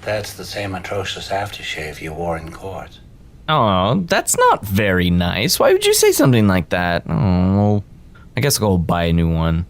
That's the same atrocious aftershave you wore in court. Oh, that's not very nice. Why would you say something like that? Oh, I guess I'll go buy a new one.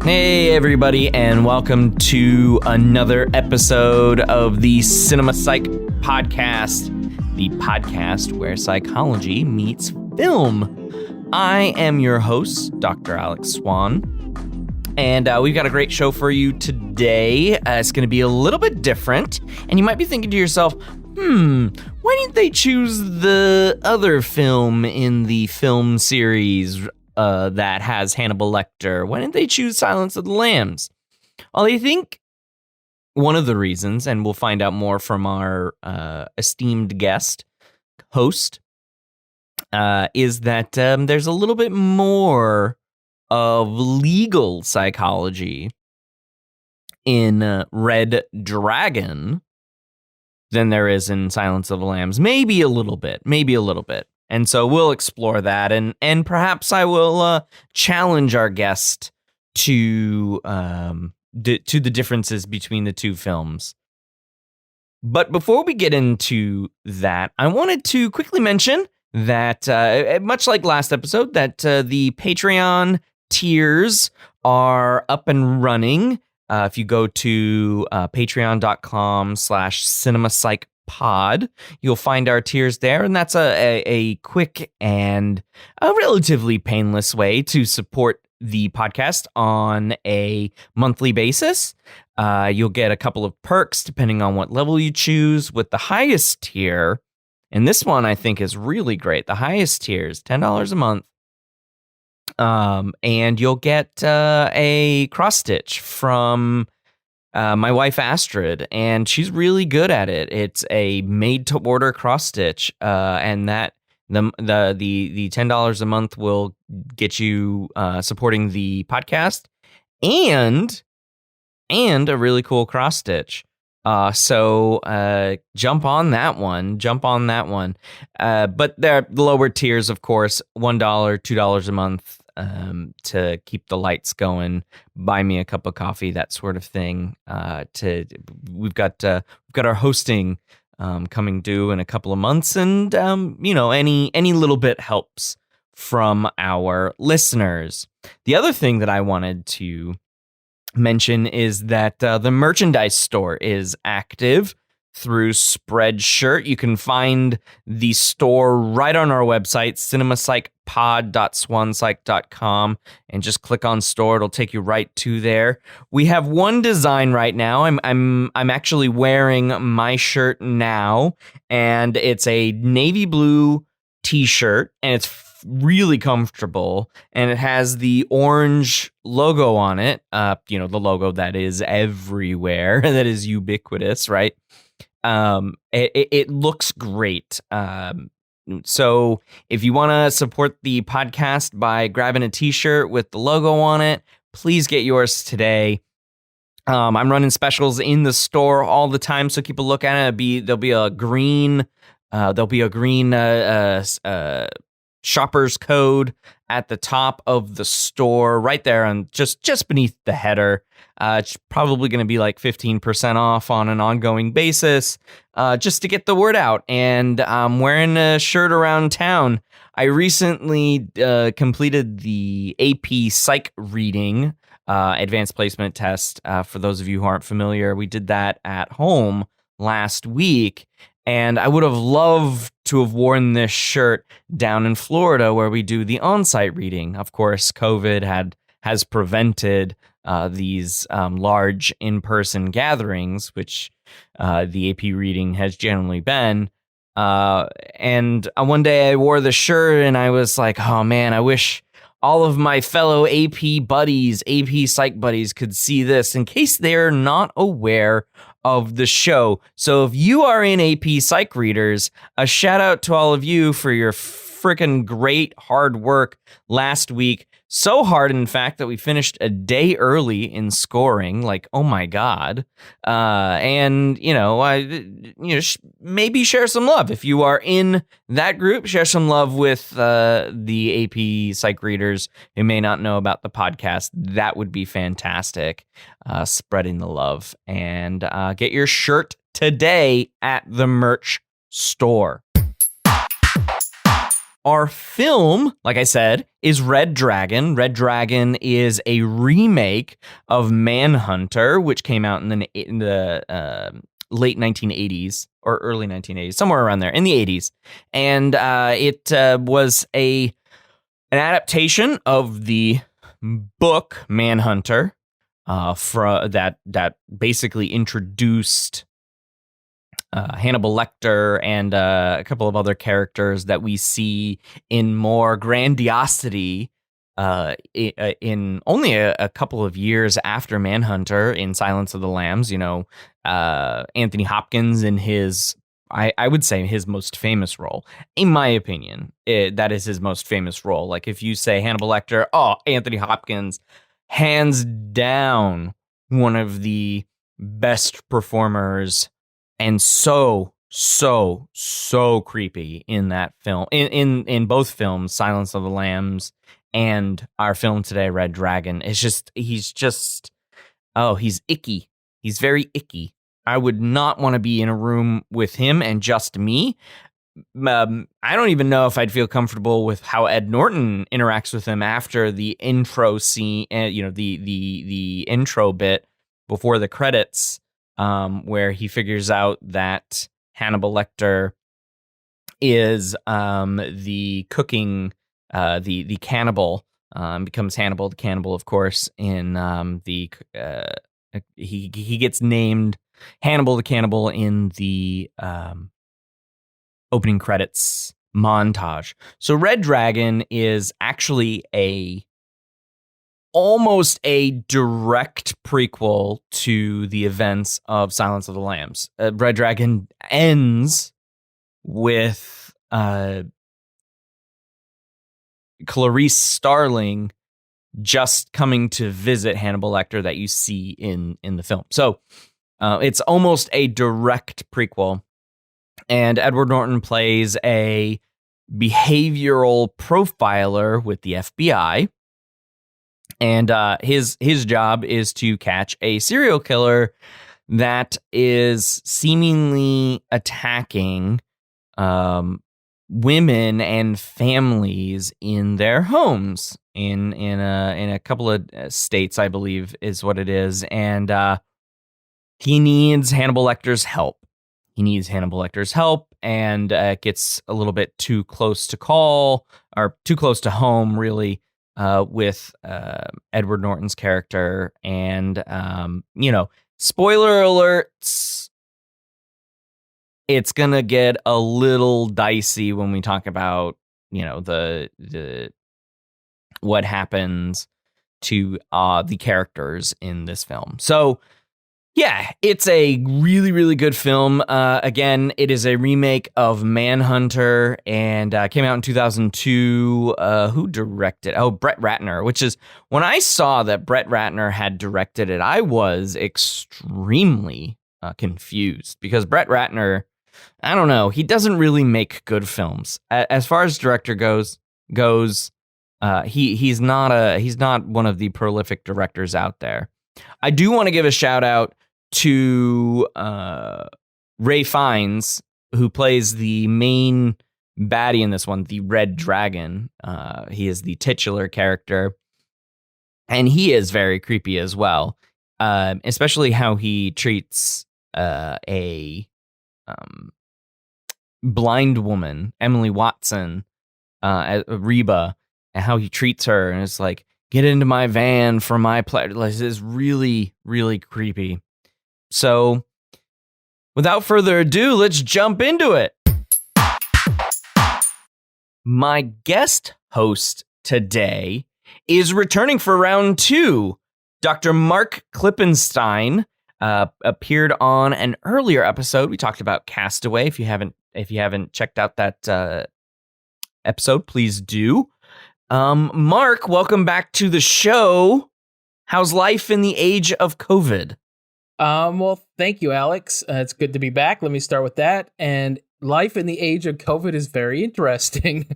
Hey everybody, and welcome to another episode of the Cinema Psych Podcast, the podcast where psychology meets film. I am your host, Dr. Alex Swan, and we've got a great show for you today. It's going to be a little bit different, and you might be thinking to yourself, why didn't they choose the other film in the film series that has Hannibal Lecter? Why didn't they choose Silence of the Lambs? Well, I think one of the reasons, and we'll find out more from our esteemed guest host, is that there's a little bit more of legal psychology in Redragon than there is in Silence of the Lambs. Maybe a little bit. And so we'll explore that, and perhaps I will challenge our guest to the differences between the two films. But before we get into that, I wanted to quickly mention that, much like last episode, that the Patreon tiers are up and running. If you go to patreon.com/cinemapsychpod, you'll find our tiers there, and that's a quick and a relatively painless way to support the podcast on a monthly basis. You'll get a couple of perks depending on what level you choose. With the highest tier, and this one I think is really great, the highest tier is $10 a month, and you'll get a cross stitch from my wife Astrid, and she's really good at it. It's a made-to-order cross stitch, and that the $10 a month will get you supporting the podcast and a really cool cross stitch. So jump on that one. But there are lower tiers, of course, $1, $2 a month. To keep the lights going, buy me a cup of coffee, that sort of thing. We've got our hosting coming due in a couple of months, and any little bit helps from our listeners. The other thing that I wanted to mention is that the merchandise store is active through Spreadshirt. You can find the store right on our website, cinemapsychpod.swanpsych.com, and just click on store. It'll take you right to there. We have one design right now. I'm actually wearing my shirt now, and it's a navy blue t-shirt, and it's really comfortable, and it has the orange logo on it. The logo that is everywhere, that is ubiquitous, right? It looks great. So if you want to support the podcast by grabbing a t-shirt with the logo on it, please get yours today. I'm running specials in the store all the time, so keep a look at it. There'll be a green shopper's code at the top of the store, right there, and just beneath the header. It's probably going to be like 15% off on an ongoing basis, just to get the word out. And I'm wearing a shirt around town. I recently completed the AP Psych reading, advanced placement test. For those of you who aren't familiar, we did that at home last week. And I would have loved to have worn this shirt down in Florida where we do the on-site reading. Of course, COVID has prevented these large in-person gatherings, which the AP reading has generally been. And one day I wore the shirt and I was like, oh man, I wish all of my fellow AP buddies, AP Psych buddies could see this in case they're not aware of the show. So if you are in AP Psych readers, a shout out to all of you for your freaking great hard work last week. So hard, in fact, that we finished a day early in scoring. Like, oh my God. And, maybe share some love. If you are in that group, share some love with the AP Psych readers who may not know about the podcast. That would be fantastic. Spreading the love. And get your shirt today at the merch store. Our film, like I said, is Redragon. Redragon is a remake of Manhunter, which came out in the late 1980s or early 1980s, somewhere around there, in the 80s. And it was an adaptation of the book Manhunter, that basically introduced Hannibal Lecter and a couple of other characters that we see in more grandiosity in only a couple of years after Manhunter in Silence of the Lambs. Anthony Hopkins in his, I would say, his most famous role. In my opinion, that is his most famous role. Like, if you say Hannibal Lecter, Anthony Hopkins, hands down, one of the best performers. And so creepy in that film, in both films, Silence of the Lambs and our film today, Redragon. He's icky. He's very icky. I would not want to be in a room with him and just me. I don't even know if I'd feel comfortable with how Ed Norton interacts with him after the intro scene, the intro bit before the credits. Where he figures out that Hannibal Lecter is the cooking, the cannibal, becomes Hannibal the cannibal, of course. In he gets named Hannibal the cannibal in the opening credits montage. So Redragon is actually almost a direct prequel to the events of Silence of the Lambs. Redragon ends with Clarice Starling just coming to visit Hannibal Lecter that you see in the film. So it's almost a direct prequel. And Edward Norton plays a behavioral profiler with the FBI. And his job is to catch a serial killer that is seemingly attacking women and families in their homes in a couple of states, I believe, is what it is. And he needs Hannibal Lecter's help. And gets a little bit too close to home, really. With Edward Norton's character, and spoiler alerts, it's gonna get a little dicey when we talk about the what happens to the characters in this film. So yeah, it's a really, really good film. Again, it is a remake of Manhunter, and came out in 2002. Who directed? Oh, Brett Ratner, which is, when I saw that Brett Ratner had directed it, I was extremely confused, because Brett Ratner, I don't know, he doesn't really make good films. As far as director goes, he's not one of the prolific directors out there. I do want to give a shout out to Ray Fiennes, who plays the main baddie in this one, the Redragon. He is the titular character, and he is very creepy as well, especially how he treats a blind woman, Emily Watson, Reba, and how he treats her, and it's like, get into my van for my pleasure. It's really, really creepy. So, without further ado, let's jump into it. My guest host today is returning for round 2. Dr. Marc Klippenstine appeared on an earlier episode. We talked about Castaway. If you haven't checked out that episode, please do. Marc, welcome back to the show. How's life in the age of COVID? Well, thank you, Alex. It's good to be back. Let me start with that. And life in the age of COVID is very interesting.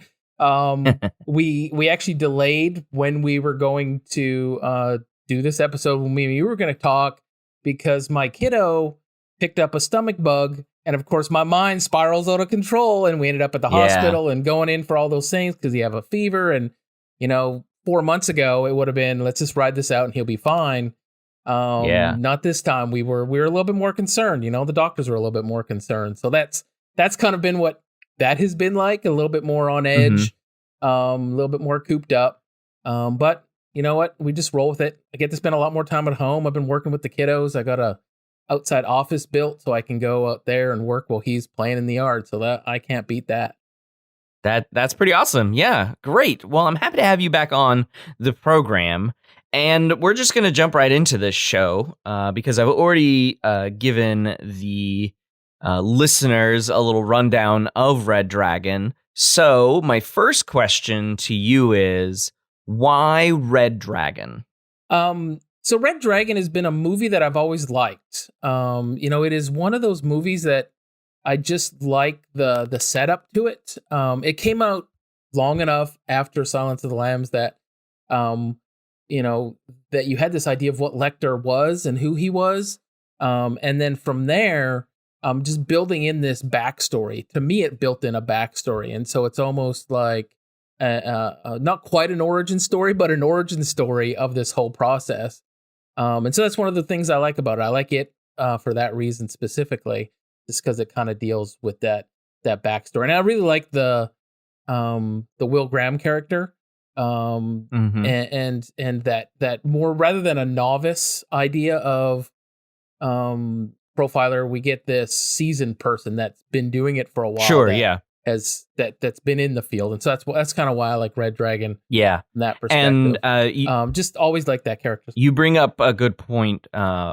We actually delayed when we were going to do this episode when we were going to talk because my kiddo picked up a stomach bug. And of course, my mind spirals out of control. And we ended up at the hospital and going in for all those things because you have a fever. And, 4 months ago, it would have been, let's just ride this out and he'll be fine. Not this time. We were a little bit more concerned. The doctors were a little bit more concerned. So that's kind of been what that has been like, a little bit more on edge, a little bit more cooped up. But you know what? We just roll with it. I get to spend a lot more time at home. I've been working with the kiddos. I got a outside office built so I can go out there and work while he's playing in the yard. So that I can't beat that. That's pretty awesome. Yeah, great. Well, I'm happy to have you back on the program. And we're just going to jump right into this show because I've already given the listeners a little rundown of Redragon. So my first question to you is, why Redragon? So Redragon has been a movie that I've always liked. It is one of those movies that I just like the setup to it. It came out long enough after Silence of the Lambs that that you had this idea of what Lecter was and who he was. And then from there, just building in this backstory. To me, it built in a backstory. And so it's almost like not quite an origin story, but an origin story of this whole process. And so that's one of the things I like about it. I like it for that reason specifically, just because it kind of deals with that backstory. And I really like the Will Graham character. And that more rather than a novice idea of profiler, we get this seasoned person that's been doing it for a while. Sure, that's been in the field, and so that's kind of why I like Redragon. Yeah, from that perspective. And just always like that character. You bring up a good point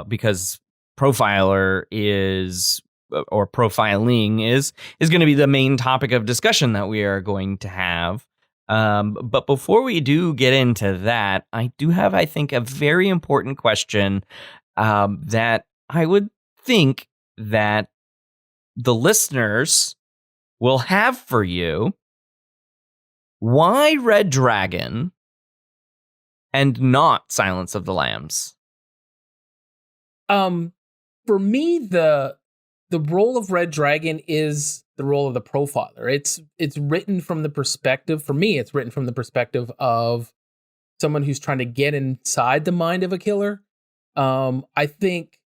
because profiler is. Or profiling is going to be the main topic of discussion that we are going to have. But before we do get into that, I do have, I think, a very important question that I would think that the listeners will have for you. Why Redragon and not Silence of the Lambs? For me, the role of Redragon is the role of the profiler. It's written from the perspective, for me, it's written from the perspective of someone who's trying to get inside the mind of a killer. I think,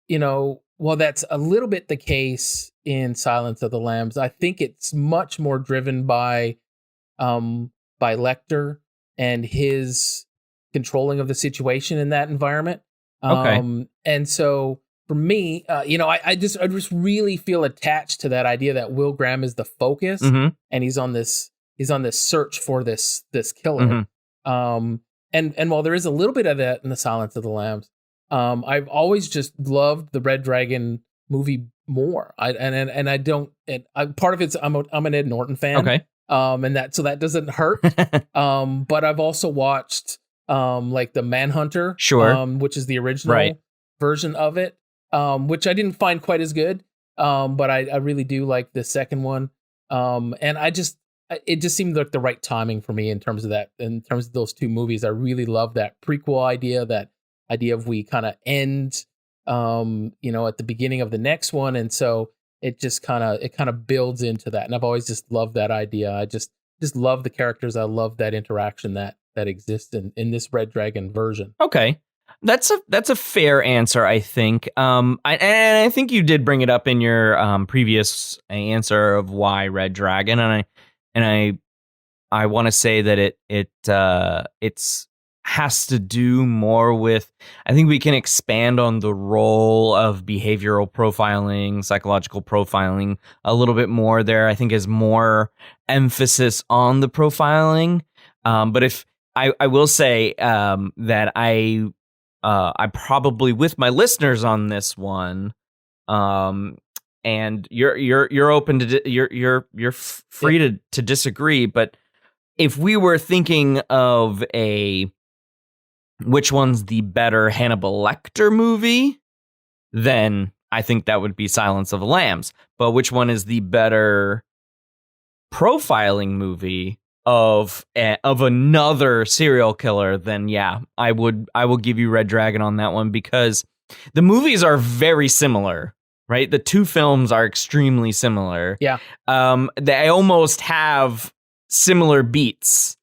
while that's a little bit the case in Silence of the Lambs, I think it's much more driven by Lecter and his controlling of the situation in that environment. Okay. And so for me, I just really feel attached to that idea that Will Graham is the focus, and he's on this search for this killer. And while there is a little bit of that in the Silence of the Lambs, I've always just loved the Redragon movie more. Part of it's I'm an Ed Norton fan, okay, and that doesn't hurt. But I've also watched like the Manhunter, sure, which is the original version of it. Which I didn't find quite as good, but I really do like the second one. And it just seemed like the right timing for me in terms of those two movies. I really love that prequel idea, that idea of we kind of end, at the beginning of the next one. And so it just kind of builds into that. And I've always just loved that idea. I just love the characters. I love that interaction that exists in this Redragon version. Okay. That's a fair answer, I think. I think you did bring it up in your previous answer of why Redragon, and I want to say that it's has to do more with, I think we can expand on the role of behavioral profiling, psychological profiling a little bit more there. I think is more emphasis on the profiling. But I will say that I probably with my listeners on this one, and you're open to you're free to disagree, but if we were thinking of which one's the better Hannibal Lecter movie, then I think that would be Silence of the Lambs. But which one is the better profiling movie of another serial killer? Then yeah, I will give you Redragon on that one, because the movies are very similar, right? The two films are extremely similar. Yeah. They almost have similar beats.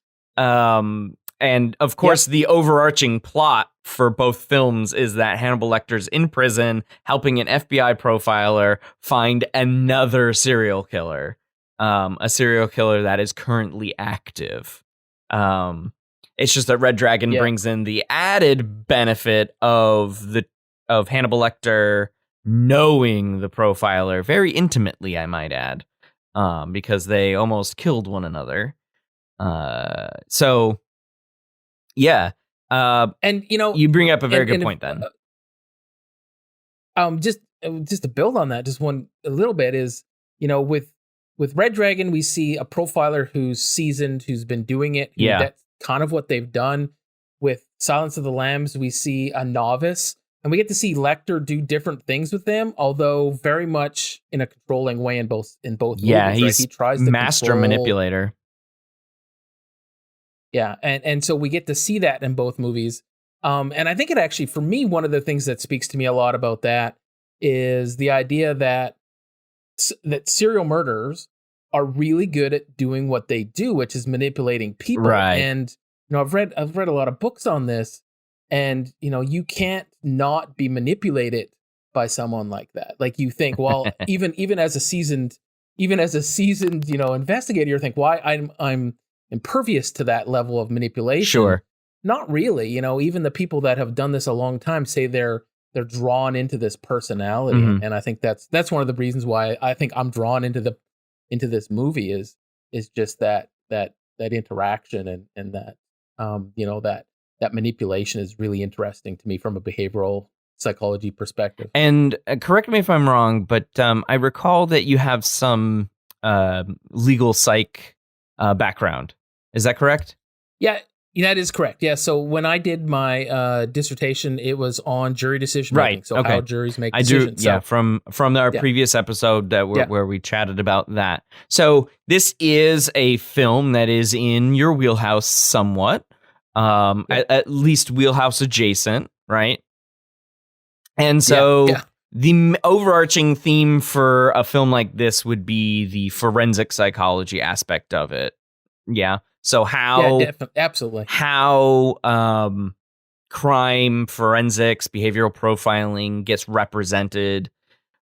And of course, the overarching plot for both films is that Hannibal Lecter's in prison helping an FBI profiler find another serial killer, a serial killer that is currently active. It's just that Redragon brings in the added benefit of Hannibal Lecter knowing the profiler very intimately, I might add, because they almost killed one another. So. Yeah. And you bring up a very good point then. Just to build on that, just a little bit is, with Redragon, we see a profiler who's seasoned, who's been doing it. That's kind of what they've done. With Silence of the Lambs, we see a novice, and we get to see Lecter do different things with them, although very much in a controlling way in both movies. Yeah, he's right? He tries to master manipulator. Yeah, and so we get to see that in both movies. And I think it actually, for me, one of the things that speaks to me a lot about that is the idea that serial murderers are really good at doing what they do, which is manipulating people. Right. And I've read a lot of books on this, and you can't not be manipulated by someone like that. Like, you think, well, even as a seasoned investigator, you think, why I'm impervious to that level of manipulation. Sure. Not really. Even the people that have done this a long time say they're drawn into this personality. Mm-hmm. And I think that's one of the reasons why I think I'm drawn into this movie is just that interaction and that that manipulation is really interesting to me from a behavioral psychology perspective. And correct me if I'm wrong, but I recall that you have some legal psych background. Is that correct? Yeah, that is correct. Yeah, so when I did my dissertation, it was on jury decision making. Right. So okay. how juries make decisions. I do. So, from our previous episode where we chatted about that. So this is a film that is in your wheelhouse somewhat, at least wheelhouse adjacent, right? And so the overarching theme for a film like this would be the forensic psychology aspect of it. Yeah. So absolutely. How crime, forensics, behavioral profiling gets represented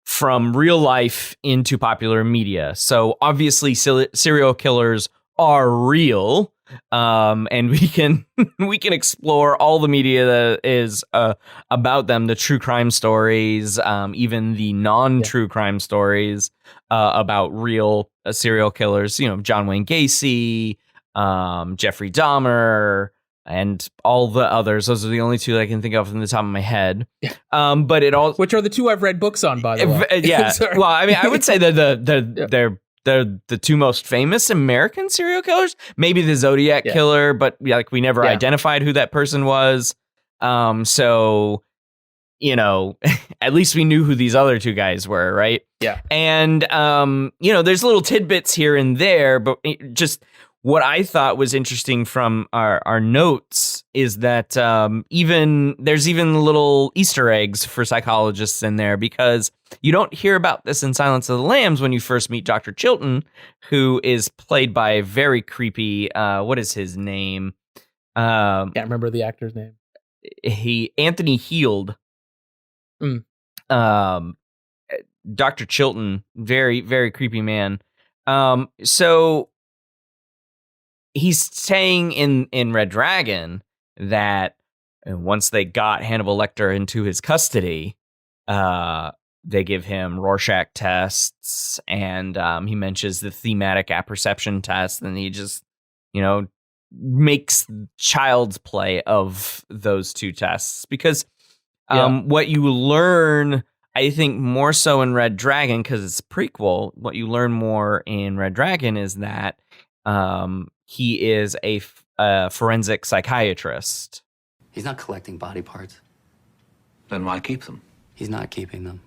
from real life into popular media. So obviously serial killers are real. And we can explore all the media that is about them, the true crime stories, even the non-true crime stories about real serial killers, John Wayne Gacy, Jeffrey Dahmer, and all the others. Those are the only two that I can think of from the top of my head. But it all, which are the two I've read books on, by the way. Yeah. Well, I mean, I would say that they're the two most famous American serial killers. Maybe the Zodiac killer, but we never identified who that person was. So, at least we knew who these other two guys were, right? Yeah. And, there's little tidbits here and there, but just what I thought was interesting from our notes is that there's even little Easter eggs for psychologists in there, because you don't hear about this in Silence of the Lambs when you first meet Dr. Chilton, who is played by a very creepy, what is his name? Can't remember the actor's name. Anthony Heald. Dr. Chilton, very, very creepy man. So he's saying in Redragon that once they got Hannibal Lecter into his custody, they give him Rorschach tests, and he mentions the thematic apperception test, and he just, makes child's play of those two tests, because what you learn, I think more so in Redragon, because it's a prequel, what you learn more in Redragon is that he is a forensic psychiatrist. He's not collecting body parts. Then why keep them? He's not keeping them.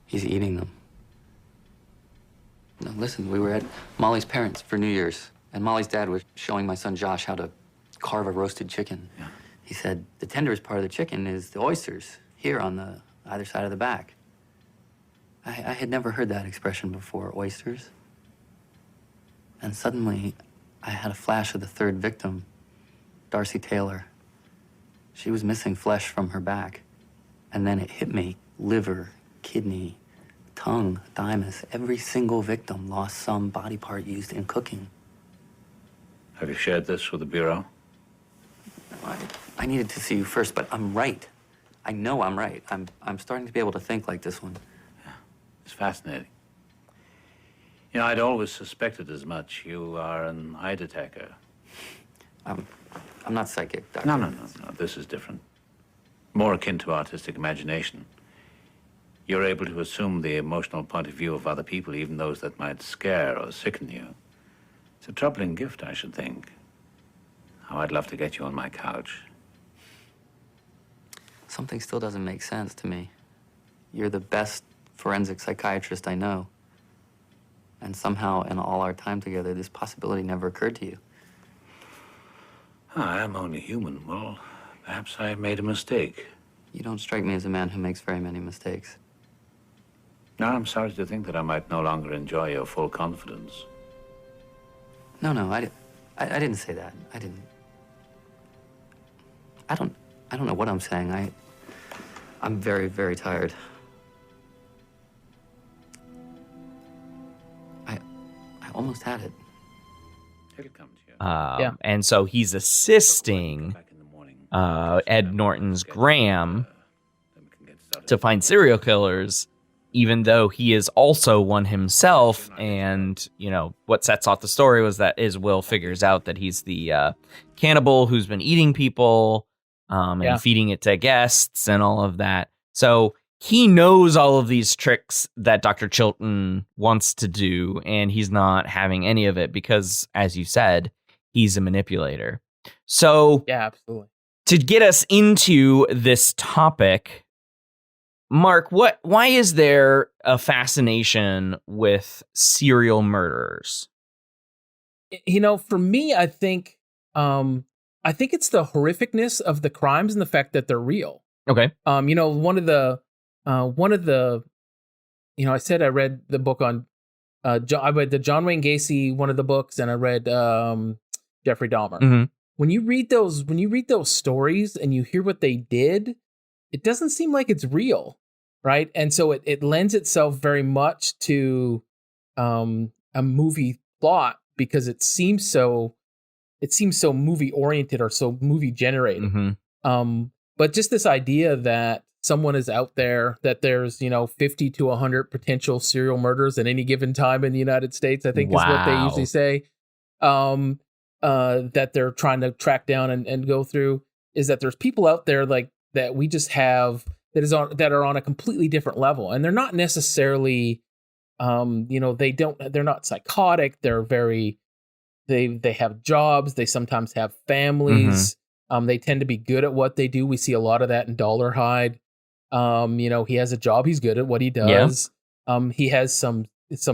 He's eating them. No, listen, we were at Molly's parents' for New Year's, and Molly's dad was showing my son Josh how to carve a roasted chicken. Yeah. He said the tenderest part of the chicken is the oysters, here on the either side of the back. I had never heard that expression before, oysters. And suddenly, I had a flash of the third victim, Darcy Taylor. She was missing flesh from her back. And then it hit me, liver, kidney, tongue, thymus. Every single victim lost some body part used in cooking. Have you shared this with the Bureau? I needed to see you first, but I'm right. I know I'm right. I'm starting to be able to think like this one. Yeah, it's fascinating. You know, I'd always suspected as much. You are an eye detector. I'm not psychic, Doctor. No. This is different. More akin to artistic imagination. You're able to assume the emotional point of view of other people, even those that might scare or sicken you. It's a troubling gift, I should think. How I'd love to get you on my couch. Something still doesn't make sense to me. You're the best forensic psychiatrist I know. And somehow, in all our time together, this possibility never occurred to you. I am only human. Well, perhaps I made a mistake. You don't strike me as a man who makes very many mistakes. Now I'm sorry to think that I might no longer enjoy your full confidence. No, I didn't say that. I didn't. I don't know what I'm saying. I'm very, very tired. I almost had it. It'll come to you. And so he's assisting Ed Norton's Graham to find serial killers, even though he is also one himself. And, you know, what sets off the story was that Will figures out that he's the cannibal who's been eating people and feeding it to guests and all of that. So he knows all of these tricks that Dr. Chilton wants to do, and he's not having any of it because, as you said, he's a manipulator. So yeah, absolutely. To get us into this topic, Mark, why is there a fascination with serial murderers? You know, for me, I think it's the horrificness of the crimes and the fact that they're real. Okay. You know, one of the, you know, I said I read the book on, I read the John Wayne Gacy, one of the books, and I read Jeffrey Dahmer. Mm-hmm. When you read those stories and you hear what they did, it doesn't seem like it's real, right? And so it lends itself very much to a movie plot because it seems so movie oriented or so movie generated. Mm-hmm. But just this idea that someone is out there, that there's, you know, 50 to 100 potential serial murders at any given time in the United States, I think is what they usually say, that they're trying to track down and go through, is that there's people out there like that we just have that are on a completely different level. And they're not necessarily, you know, they're not psychotic. They're very, they have jobs. They sometimes have families. Mm-hmm. They tend to be good at what they do. We see a lot of that in Dollarhide. You know, he has a job. He's good at what he does. Yeah. He has some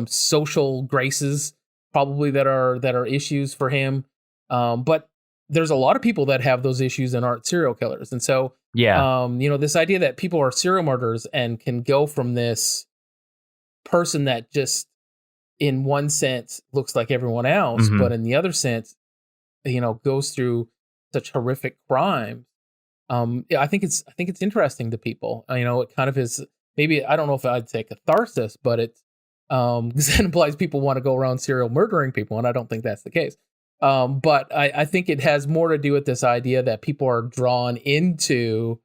social graces probably that are issues for him. But there's a lot of people that have those issues and aren't serial killers. And so, you know, this idea that people are serial murderers and can go from this person that just in one sense looks like everyone else, mm-hmm. but in the other sense, you know, goes through such horrific crimes. I think it's interesting to people. You know, it kind of is, maybe, I don't know if I'd say catharsis, but it's, because it implies people want to go around serial murdering people, and I don't think that's the case. But I think it has more to do with this idea that people are drawn into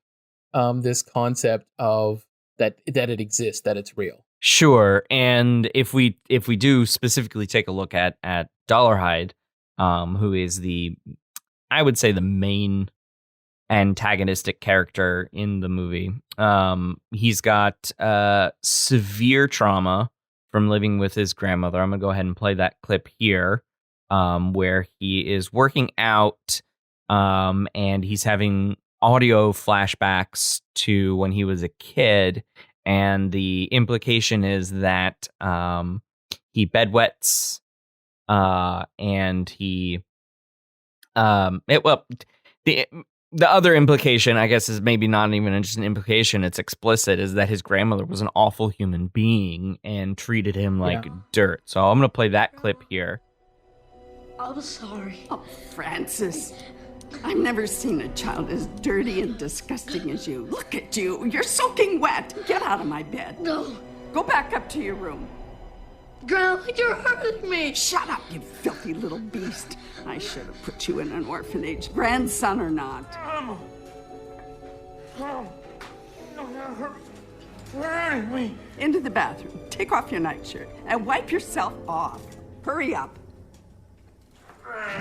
this concept of that it exists, that it's real. Sure. And if we do specifically take a look at Dollarhide, who is I would say the main antagonistic character in the movie. He's got severe trauma from living with his grandmother. I'm going to go ahead and play that clip here, where he is working out, and he's having audio flashbacks to when he was a kid, and the implication is that he bedwets, and he the other implication, I guess, is maybe not even just an implication, it's explicit, is that his grandmother was an awful human being and treated him like dirt. So I'm going to play that clip here. I'm sorry. Oh, Francis, I've never seen a child as dirty and disgusting as you. Look at you. You're soaking wet. Get out of my bed. No. Go back up to your room. Grandma, you're hurting me. Shut up, you filthy little beast. I should have put you in an orphanage, grandson or not. Into the bathroom. Take off your nightshirt and wipe yourself off. Hurry up.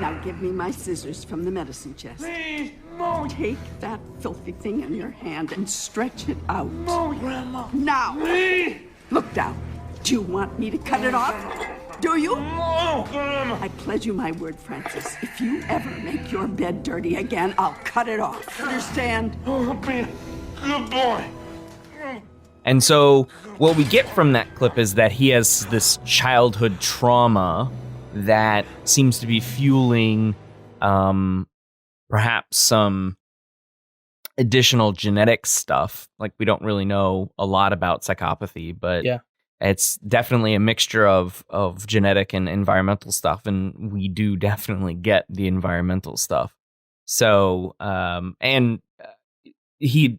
Now give me my scissors from the medicine chest. Please, no. Take that filthy thing in your hand and stretch it out. No, Grandma. Now. Please. Look down. Do you want me to cut it off? Do you? No, Grandma. I pledge you my word, Francis. If you ever make your bed dirty again, I'll cut it off. Understand? Oh, be a good boy. And so what we get from that clip is that he has this childhood trauma that seems to be fueling perhaps some additional genetic stuff. Like, we don't really know a lot about psychopathy, but it's definitely a mixture of genetic and environmental stuff, and we do definitely get the environmental stuff. So, he,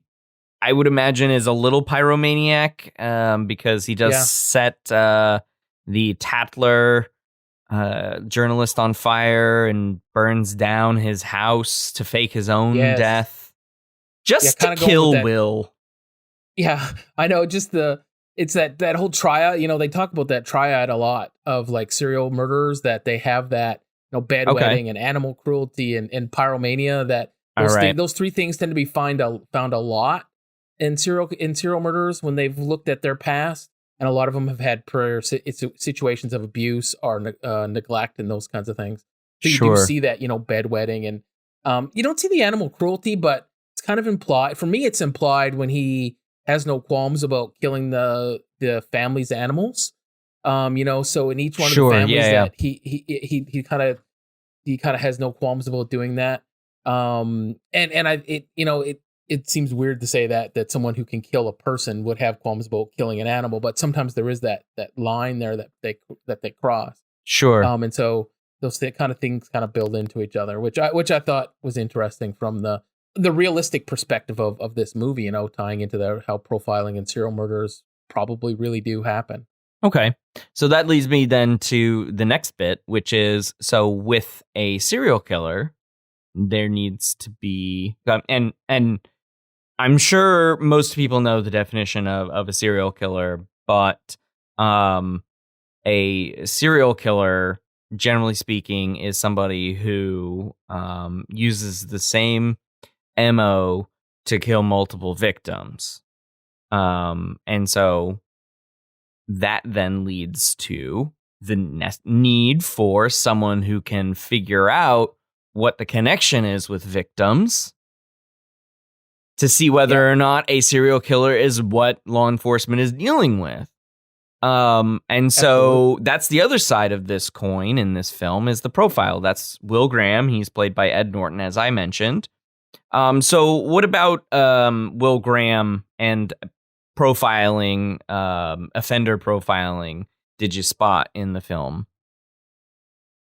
I would imagine, is a little pyromaniac, because he does set the Tatler journalist on fire and burns down his house to fake his own death, just to kill Will. Yeah, I know. It's that whole triad. You know, they talk about that triad a lot of like serial murderers, that they have that, you know, bedwetting and animal cruelty and pyromania. That those three things tend to be found a lot in serial murderers when they've looked at their past, and a lot of them have had prior situations of abuse or neglect and those kinds of things. So you do see that, you know, bedwetting, and you don't see the animal cruelty, but it's kind of implied. For me, it's implied when he has no qualms about killing the family's animals. You know, so in each one of the families that he kind of has no qualms about doing that. It seems weird to say that someone who can kill a person would have qualms about killing an animal, but sometimes there is that line there that they cross. Sure. And so those kind of things kind of build into each other, which I thought was interesting from the realistic perspective of this movie, you know, tying into how profiling and serial murders probably really do happen. Okay. So that leads me then to the next bit, which is, so with a serial killer, there needs to be, and I'm sure most people know the definition of a serial killer, but a serial killer, generally speaking, is somebody who uses the same MO to kill multiple victims. And so that then leads to the need for someone who can figure out what the connection is with victims to see whether or not a serial killer is what law enforcement is dealing with. And so that's the other side of this coin in this film, is the profile. That's Will Graham. He's played by Ed Norton, as I mentioned. So what about Will Graham and profiling, offender profiling, did you spot in the film?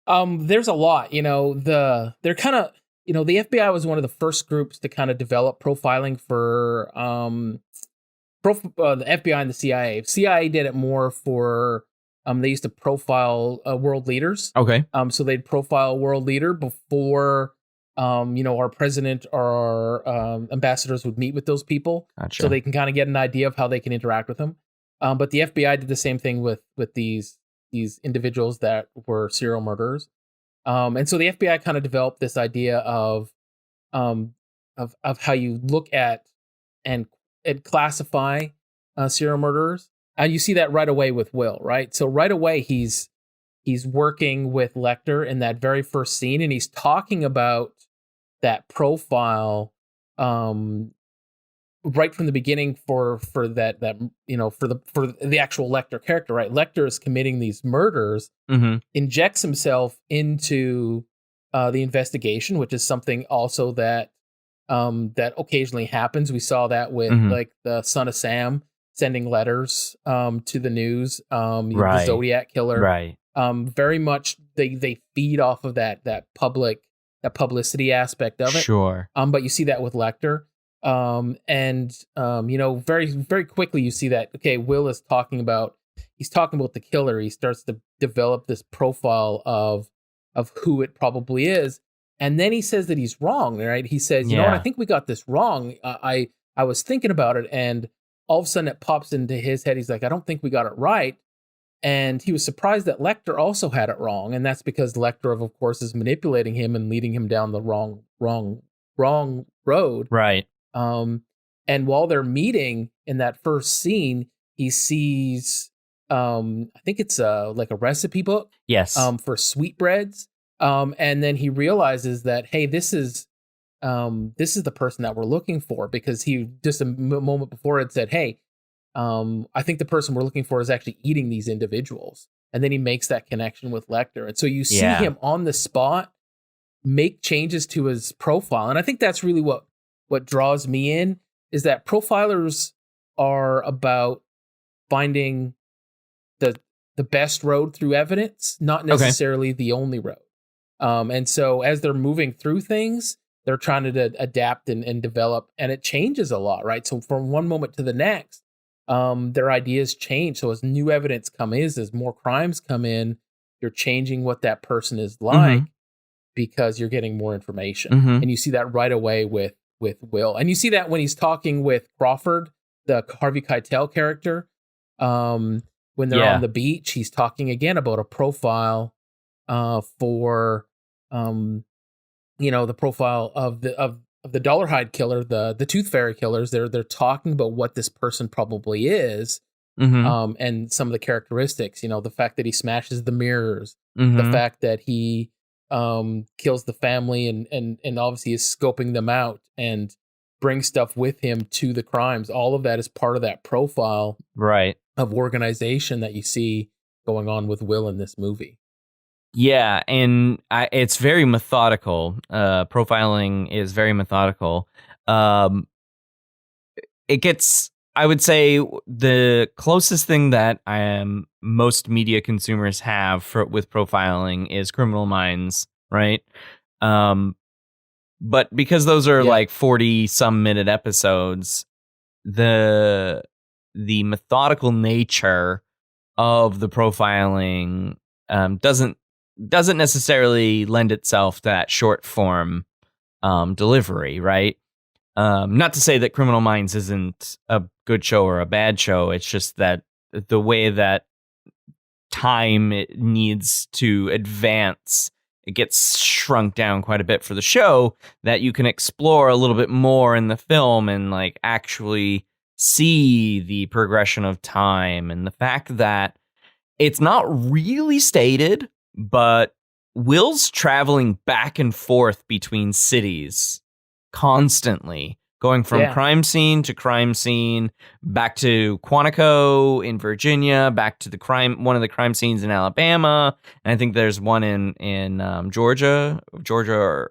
There's a lot, you know, they're kind of, you know, the FBI was one of the first groups to kind of develop profiling for the FBI and the CIA. CIA did it more for, they used to profile world leaders. Okay. So they'd profile a world leader before, you know, our president or our ambassadors would meet with those people. Gotcha. So they can kind of get an idea of how they can interact with them. But the FBI did the same thing with these individuals that were serial murderers. And so the FBI kind of developed this idea of how you look at and classify serial murderers. And you see that right away with Will, right? So right away he's working with Lecter in that very first scene, and he's talking about that profile right from the beginning for that for the actual Lecter character, right? Lecter is committing these murders, injects himself into the investigation, which is something also that occasionally happens. We saw that with like the Son of Sam sending letters to the news, the Zodiac killer, right? Very much they feed off of that publicity aspect of it. Sure. But you see that with Lecter. Very, very quickly you see that, okay, Will is talking about the killer. He starts to develop this profile of who it probably is. And then he says that he's wrong, right? He says, you know what, I think we got this wrong. I was thinking about it, and all of a sudden it pops into his head. He's like, I don't think we got it right. And he was surprised that Lecter also had it wrong. And that's because Lecter, of course, is manipulating him and leading him down the wrong road. Right. And while they're meeting in that first scene, he sees, I think it's like a recipe book. Yes. For sweetbreads. And then he realizes that, hey, this is the person that we're looking for, because he just a moment before had said, hey, I think the person we're looking for is actually eating these individuals. And then he makes that connection with Lecter. And so you see him on the spot make changes to his profile. And I think that's really what draws me in, is that profilers are about finding the best road through evidence, not necessarily the only road. And so as they're moving through things, they're trying to adapt and develop, and it changes a lot, right? So from one moment to the next, their ideas change. So as new evidence as more crimes come in, you're changing what that person is like because you're getting more information. And you see that right away with Will. And you see that when he's talking with Crawford, the Harvey Keitel character, when they're on the beach, he's talking again about a profile for the profile of the Dollarhide killer, the Tooth Fairy killers. They're talking about what this person probably is, and some of the characteristics. The fact that he smashes the mirrors, the fact that he kills the family, and obviously is scoping them out and brings stuff with him to the crimes. All of that is part of that profile, right, of organization that you see going on with Will in this movie. Yeah, and it's very methodical. Profiling is very methodical. It gets, I would say, the closest thing that most media consumers have with profiling is Criminal Minds, right? But because those are like 40-some minute episodes, the methodical nature of the profiling doesn't necessarily lend itself to that short form delivery, right? Not to say that Criminal Minds isn't a good show or a bad show. It's just that the way that time it needs to advance, it gets shrunk down quite a bit for the show, that you can explore a little bit more in the film and like actually see the progression of time, and the fact that it's not really stated, but Will's traveling back and forth between cities constantly, going from crime scene to crime scene, back to Quantico in Virginia, back to one of the crime scenes in Alabama, and I think there's one in Georgia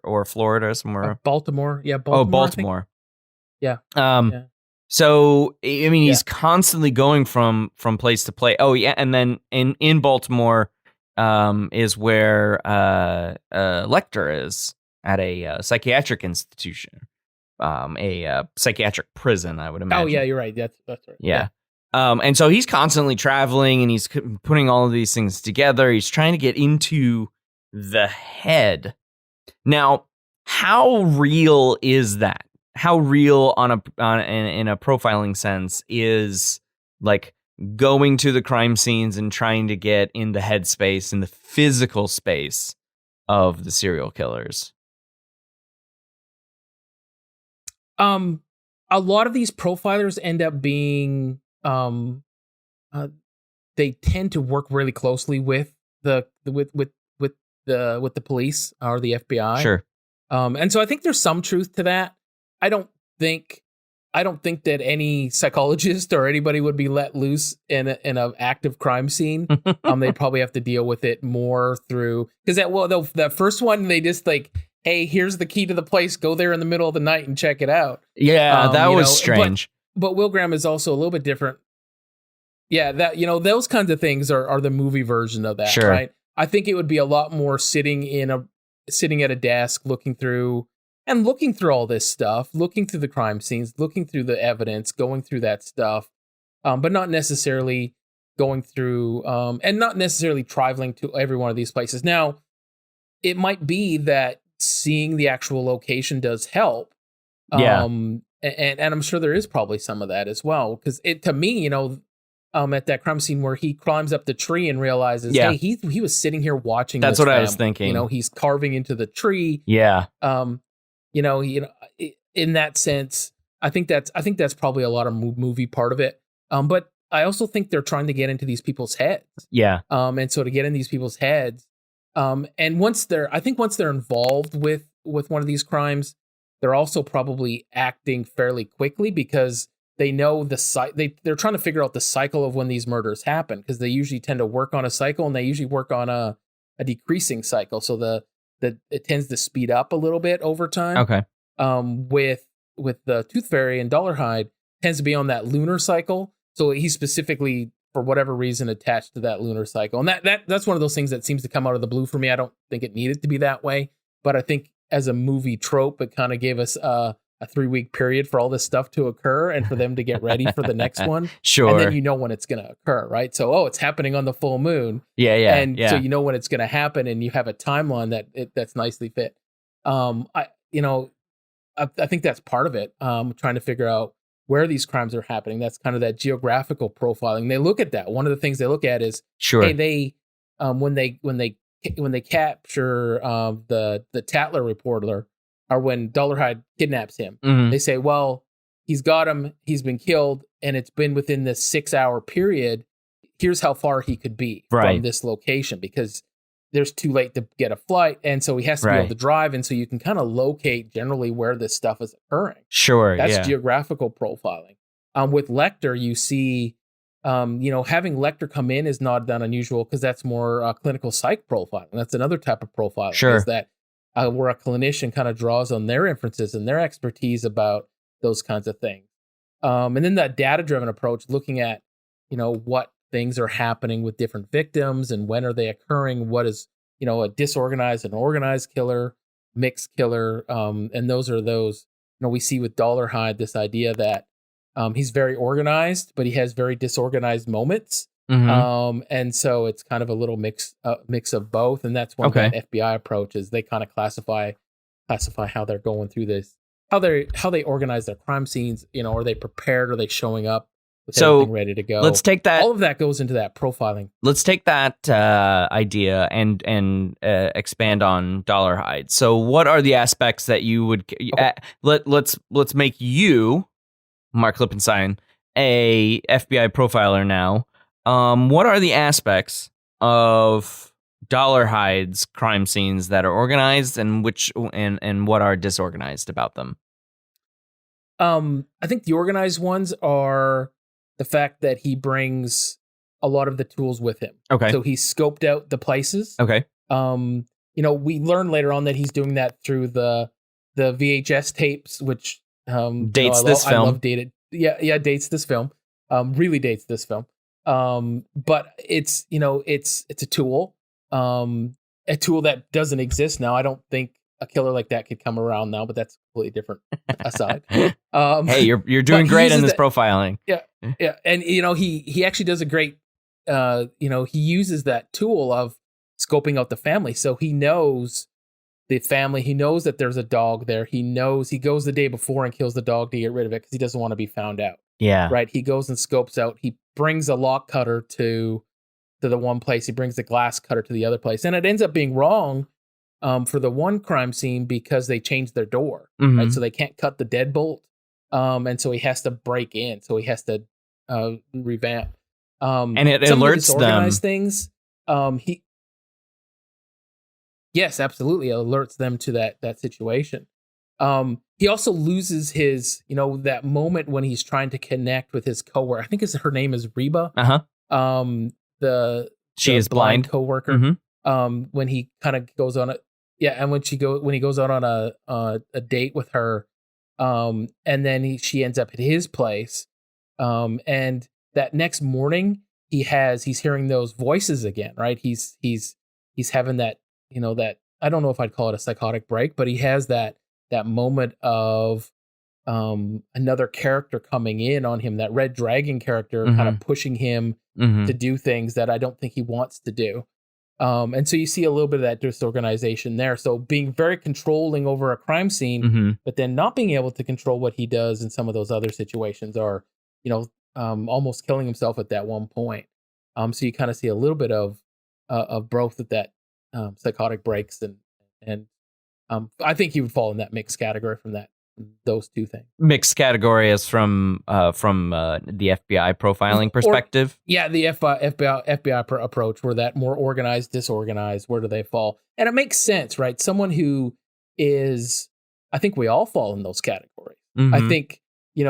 or Florida somewhere. Baltimore, Baltimore. Oh, Baltimore. Yeah. So I mean, he's constantly going from place to place. Oh yeah, and then in Baltimore is where Lecter is at a psychiatric institution, a psychiatric prison, I would imagine. Oh yeah, you're right. That's right. Yeah. And so he's constantly traveling, and he's putting all of these things together. He's trying to get into the head. Now, how real is that? How real in a profiling sense is like going to the crime scenes and trying to get in the headspace, in the physical space of the serial killers? A lot of these profilers end up being they tend to work really closely with the police or the FBI. Sure. And so I think there's some truth to that. I don't think that any psychologist or anybody would be let loose in an active crime scene. They'd probably have to deal with it more through, because that first one, they just like, hey, here's the key to the place. Go there in the middle of the night and check it out. Yeah, that was strange. But Will Graham is also a little bit different. Yeah, that, those kinds of things are the movie version of that, sure. Right? I think it would be a lot more sitting at a desk, looking through all this stuff, looking through the crime scenes, looking through the evidence, going through that stuff, but not necessarily going through and not necessarily traveling to every one of these places. Now, it might be that seeing the actual location does help. Yeah. And I'm sure there is probably some of that as well, because to me, at that crime scene where he climbs up the tree and realizes, hey, he was sitting here watching. That's what I was thinking. He's carving into the tree. Yeah. In that sense, I think that's probably a lot of movie part of it. But I also think they're trying to get into these people's heads. Yeah. And so to get in these people's heads, and once they're involved with one of these crimes, they're also probably acting fairly quickly because they know they're trying to figure out the cycle of when these murders happen, because they usually tend to work on a cycle, and they usually work on a decreasing cycle. So it tends to speed up a little bit over time. Okay. With the Tooth Fairy and Dollarhide tends to be on that lunar cycle. So he's specifically, for whatever reason, attached to that lunar cycle. And that's one of those things that seems to come out of the blue for me. I don't think it needed to be that way, but I think as a movie trope, it kind of gave us a 3-week period for all this stuff to occur and for them to get ready for the next one. Sure. And then when it's going to occur, right? So, it's happening on the full moon. Yeah. So when it's going to happen, and you have a timeline that's nicely fit. I think that's part of it. Trying to figure out where these crimes are happening. That's kind of that geographical profiling. They look at that. One of the things they look at is, sure, hey, they when they capture the Tatler reporter, or when Dollarhide kidnaps him, they say, well, he's got him, he's been killed, and it's been within this 6-hour period. Here's how far he could be from this location, because there's too late to get a flight, and so he has to be able to drive, and so you can kind of locate generally where this stuff is occurring. Sure, that's geographical profiling. With Lecter, you see, having Lecter come in is not that unusual, because that's more clinical psych profiling. That's another type of profiling. Sure, is that where a clinician kind of draws on their inferences and their expertise about those kinds of things. And then that data-driven approach, looking at, what things are happening with different victims and when are they occurring, what is, a disorganized and organized killer, mixed killer. And those, we see with Dollarhide, this idea that he's very organized, but he has very disorganized moments. Mm-hmm. And so it's kind of a little mix of both. And that's one that FBI approach is. They kind of classify how they're going through this, how they organize their crime scenes. Are they prepared? Are they showing up with everything ready to go? Let's take that. All of that goes into that profiling. Let's take that idea and expand on Dollarhide. So what are the aspects that you would, let's make you, Marc Klippenstine, a FBI profiler now. What are the aspects of Dollarhide's crime scenes that are organized, and what are disorganized about them? I think the organized ones are the fact that he brings a lot of the tools with him. Okay. So he scoped out the places. Okay. We learn later on that he's doing that through the VHS tapes, which dates this film. I love dated. Yeah, dates this film. Really dates this film. But it's a tool that doesn't exist now. I don't think a killer like that could come around now, but that's a completely different aside. Hey, you're doing great in this profiling. Yeah. And he actually does a great, he uses that tool of scoping out the family. So he knows the family. He knows that there's a dog there. He goes the day before and kills the dog to get rid of it because he doesn't want to be found out. Yeah. Right. He goes and scopes out. He brings a lock cutter to the one place. He brings the glass cutter to the other place. And it ends up being wrong for the one crime scene because they changed their door, Mhm. right? So they can't cut the deadbolt, and so he has to break in. So he has to revamp. And it some of the alerts disorganized them. things. He Yes, absolutely alerts them to that situation. He also loses his, that moment when he's trying to connect with his coworker. I think her name is Reba. Uh-huh. The She the is blind. coworker. Mhm. When he kind of goes on and when he goes out on a date with her, and then she ends up at his place, and that next morning he's hearing those voices again, right? He's having that, that, I don't know if I'd call it a psychotic break, but he has that moment of another character coming in on him, that Redragon character kind of pushing him to do things that I don't think he wants to do. And so you see a little bit of that disorganization there. So being very controlling over a crime scene, but then not being able to control what he does in some of those other situations, or, almost killing himself at that one point. So you kind of see a little bit of both of that psychotic breaks, and I think he would fall in that mixed category from those two things. Mixed category as from the FBI profiling perspective. The FBI approach, where that more organized, disorganized, where do they fall? And it makes sense, right? Someone who is, I think we all fall in those categories. I think,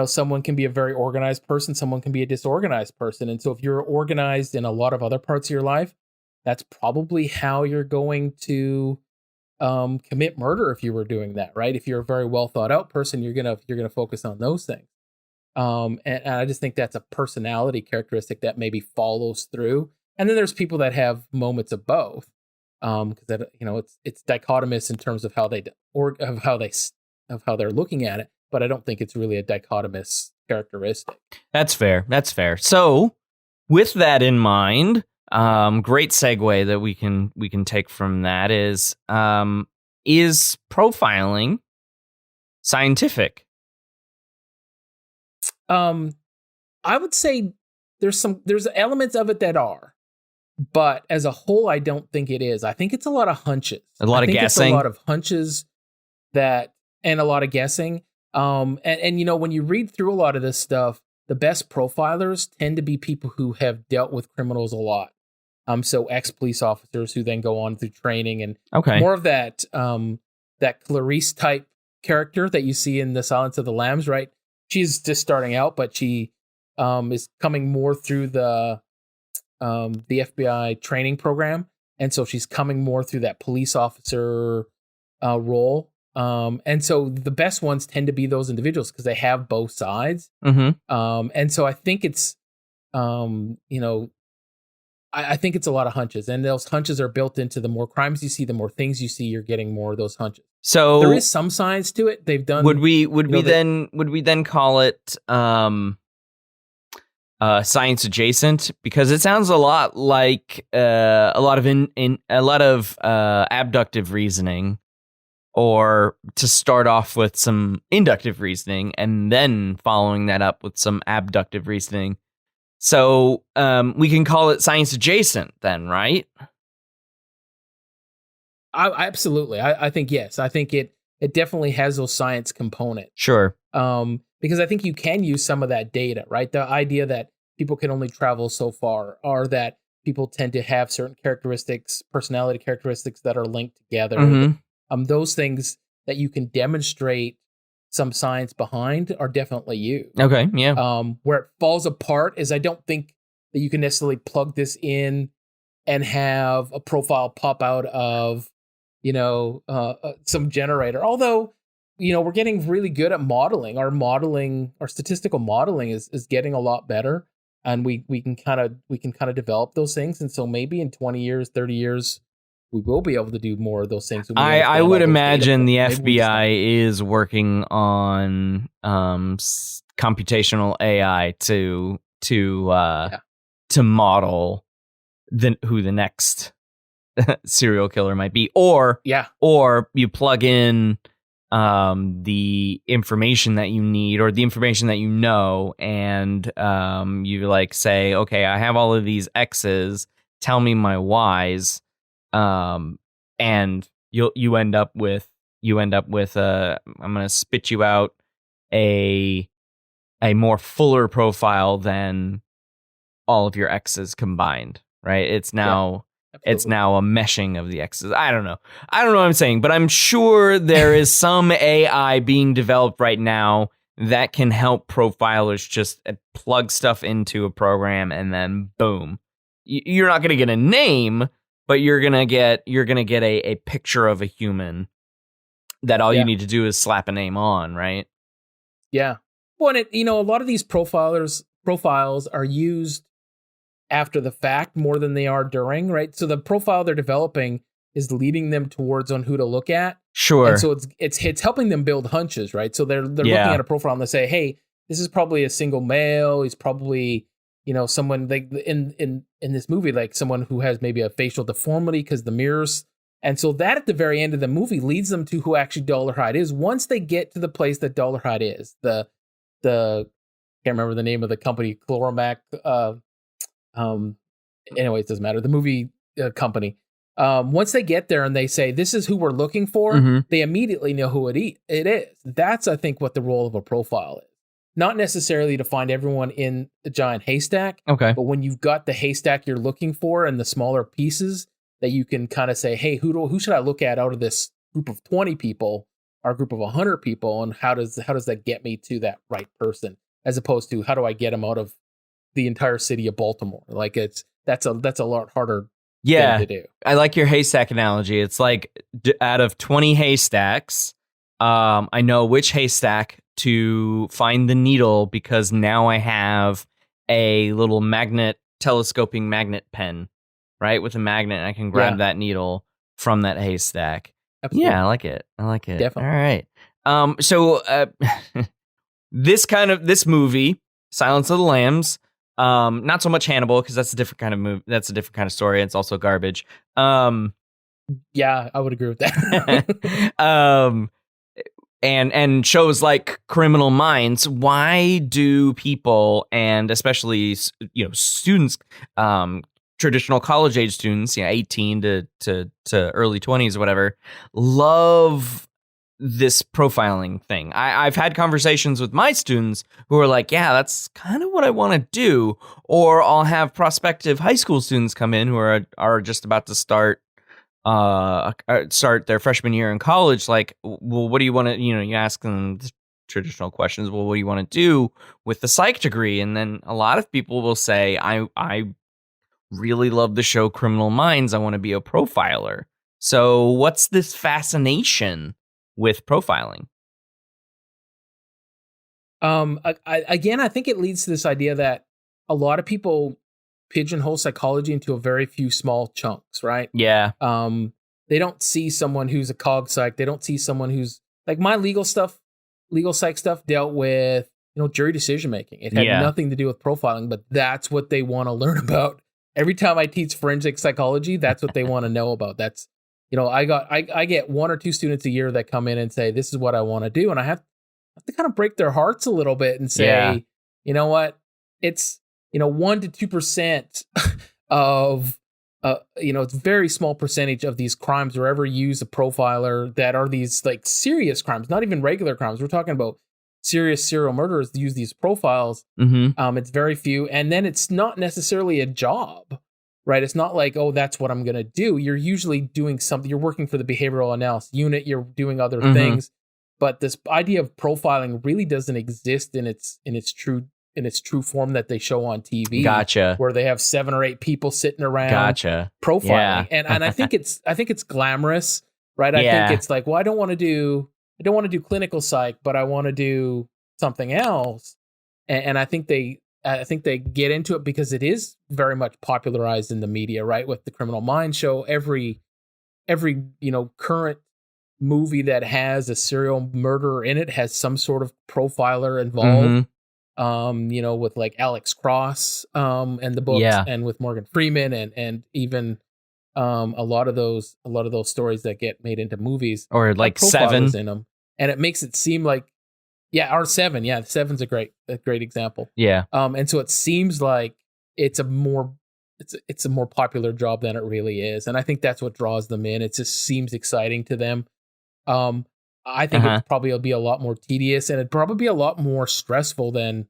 someone can be a very organized person, someone can be a disorganized person. And so if you're organized in a lot of other parts of your life, that's probably how you're going to commit murder if you were doing that, right? If you're a very well thought out person, you're gonna focus on those things. And I just think that's a personality characteristic that maybe follows through. And then there's people that have moments of both, because that, it's dichotomous in terms of how they're looking at it. But I don't think it's really a dichotomous characteristic. That's fair. So, with that in mind, great segue that we can take from that is profiling scientific? I would say there's elements of it that are, but as a whole, I don't think it is. I think it's a lot of hunches. A lot of guessing. It's a lot of hunches and a lot of guessing. And when you read through a lot of this stuff, the best profilers tend to be people who have dealt with criminals a lot. So ex-police officers who then go on through training, and more of that Clarice type character that you see in The Silence of the Lambs, right? She's just starting out, but she is coming more through the FBI training program, and so she's coming more through that police officer role. And so the best ones tend to be those individuals because they have both sides. And so I think it's, I think it's a lot of hunches, and those hunches are built into the more crimes you see, the more things you see, you're getting more of those hunches. So there is some science to it. They've done. Would we then call it science adjacent? Because it sounds a lot like a lot of abductive reasoning, or to start off with some inductive reasoning and then following that up with some abductive reasoning. So we can call it science adjacent then, right? Absolutely. I think yes. I think it definitely has those science components. Sure. Because I think you can use some of that data, right? The idea that people can only travel so far, or that people tend to have certain characteristics, personality characteristics that are linked together. Those things that you can demonstrate some science behind are definitely you. Okay, yeah. Where it falls apart is I don't think that you can necessarily plug this in and have a profile pop out of, some generator. Although, we're getting really good at modeling. Our statistical modeling is getting a lot better, and we can kind of develop those things. And so maybe in 20 years, 30 years, we will be able to do more of those things. I would imagine the FBI is working on computational AI to model who the next serial killer might be, or you plug in the information that you need, or the information that you know, and you say, okay, I have all of these X's, tell me my Y's. And you end up with I'm going to spit you out a more fuller profile than all of your exes combined, right? It's now a meshing of the exes. I don't know what I'm saying, but I'm sure there is some AI being developed right now that can help profilers just plug stuff into a program and then boom. You're not going to get a name, but you're going to get a picture of a human that all you need to do is slap a name on, right? Yeah. Well, and a lot of these profiles are used after the fact more than they are during, right? So the profile they're developing is leading them towards on who to look at. Sure. And so it's helping them build hunches, right? So they're looking at a profile and they say, hey, this is probably a single male. He's probably, someone like in this movie, like someone who has maybe a facial deformity because the mirrors. And so that at the very end of the movie leads them to who actually Dollarhide is. Once they get to the place that Dollarhide is, the can't remember the name of the company, Chloromac. Anyway, it doesn't matter. The movie company. Once they get there and they say, this is who we're looking for, they immediately know who it is. That's, I think, what the role of a profile is. Not necessarily to find everyone in the giant haystack. Okay. But when you've got the haystack you're looking for and the smaller pieces that you can kind of say, hey, who should I look at out of this group of 20 people, our group of 100 people, and how does that get me to that right person, as opposed to how do I get them out of the entire city of Baltimore? Like that's a lot harder thing to do. I like your haystack analogy. It's like out of 20 haystacks, I know which haystack to find the needle because now I have a little telescoping magnet pen, right? With a magnet, and I can grab that needle from that haystack. Absolutely. Yeah, I like it. Definitely. All right. So this movie, Silence of the Lambs, not so much Hannibal because that's a different kind of movie. That's a different kind of story. It's also garbage. Yeah, I would agree with that. And shows like Criminal Minds. Why do people, and especially students, traditional college age students, 18 to early 20s or whatever, love this profiling thing? I've had conversations with my students who are like, yeah, that's kind of what I want to do. Or I'll have prospective high school students come in who are just about to start their freshman year in college. Like, well, what do you want to, you ask them the traditional questions. Well, what do you want to do with the psych degree? And then a lot of people will say, I really love the show Criminal Minds. I want to be a profiler. So what's this fascination with profiling? I think it leads to this idea that a lot of people pigeonhole psychology into a very few small chunks, right? Yeah. They don't see someone who's a cog psych. They don't see someone who's like my legal psych stuff dealt with, jury decision making. It had nothing to do with profiling, but that's what they want to learn about. Every time I teach forensic psychology, that's what they want to know about. That's, I get one or two students a year that come in and say, this is what I want to do. And I have to kind of break their hearts a little bit and say, you know what, it's, 1 to 2% of, it's a very small percentage of these crimes or ever use a profiler that are these like serious crimes, not even regular crimes. We're talking about serious serial murderers use these profiles. Mm-hmm. It's very few. And then it's not necessarily a job, right? It's not like, oh, that's what I'm going to do. You're usually doing something. You're working for the behavioral analysis unit. You're doing other things. But this idea of profiling really doesn't exist in its true form that they show on TV. Gotcha. Where they have 7 or 8 people sitting around profiling. Yeah. And I think it's glamorous, right? I think it's like, well, I don't want to do clinical psych, but I want to do something else. And I think they get into it because it is very much popularized in the media, right? With the Criminal Minds show, every current movie that has a serial murderer in it has some sort of profiler involved. With like Alex Cross and the books, and with Morgan Freeman and even a lot of those stories that get made into movies, or like Seven in them, and it makes it seem like or Seven, Seven's a great example. And so it seems like it's a more it's a more popular job than it really is, and I think that's what draws them in. It just seems exciting to them. I think it probably will be a lot more tedious, and it'd probably be a lot more stressful than